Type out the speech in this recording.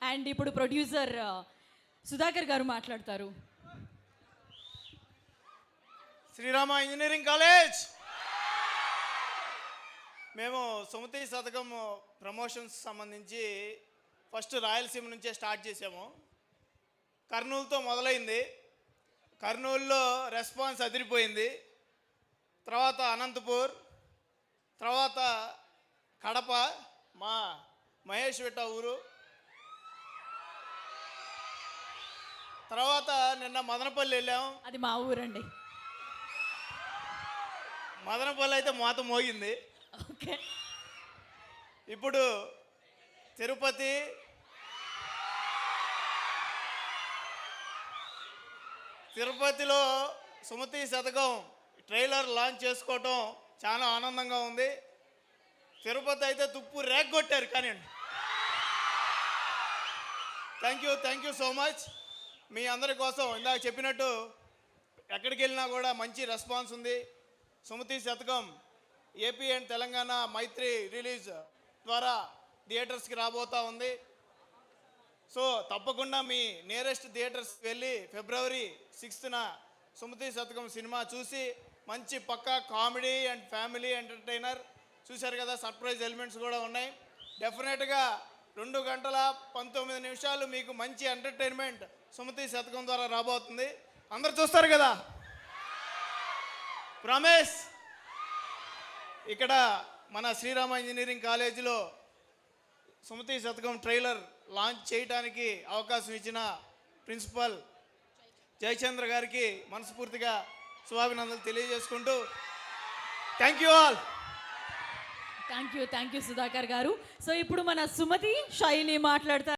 And ఇప్పుడు producer Sudhakar గారు మాట్లాడతారు. శ్రీరామ ఇంజనీరింగ్ కాలేజ్ మేము సుమతి శతకం ప్రమోషన్స్ సంబంధించి ఫస్ట్ రాయలసీమ నుంచే స్టార్ట్ చేసాము. కర్నూలుతో మొదలైంది. కర్నూలులో రెస్పాన్స్ అదిరిపోయింది. తర్వాత అనంతపూర్, తర్వాత కడప, మా మహేష్ విట్ట ఊరు, తర్వాత నిన్న మదనపల్లి వెళ్ళాము. అది మా ఊరండి. మదనపల్లి అయితే మాత మోగింది. ఓకే, ఇప్పుడు తిరుపతి, తిరుపతిలో సుమతి శతకం ట్రైలర్ లాంచ్ చేసుకోవటం చాలా ఆనందంగా ఉంది. తిరుపతి అయితే తుప్పు రేగొట్టారు. కానీ థ్యాంక్ యూ సో మచ్. మీ అందరి కోసం ఇందాక చెప్పినట్టు ఎక్కడికి వెళ్ళినా కూడా మంచి రెస్పాన్స్ ఉంది. Sumathi Sathakam AP and Telangana Mythri release ద్వారా థియేటర్స్కి రాబోతూ ఉంది. సో తప్పకుండా మీ నియరెస్ట్ థియేటర్స్కి వెళ్ళి February 6th సుమతి శతకం సినిమా చూసి మంచి పక్కా కామెడీ అండ్ ఫ్యామిలీ ఎంటర్టైనర్ చూశారు కదా. సర్ప్రైజ్ ఎలిమెంట్స్ కూడా ఉన్నాయి. డెఫినెట్గా 2 గంటల 19 నిమిషాలు మీకు మంచి ఎంటర్టైన్మెంట్ సుమతి శతకం ద్వారా రాబోతుంది. అందరు చూస్తారు కదా. ప్రామిస్. ఇక్కడ మన శ్రీరామ ఇంజనీరింగ్ కాలేజీలో సుమతి శతకం ట్రైలర్ లాంచ్ చేయడానికి అవకాశం ఇచ్చిన ప్రిన్సిపల్ జయచంద్ర గారికి మనస్ఫూర్తిగా శుభాభినందనలు తెలియజేసుకుంటూ thank you all. Thank you Sudhakar గారు. సో ఇప్పుడు మన సుమతి శైలి మాట్లాడతారు.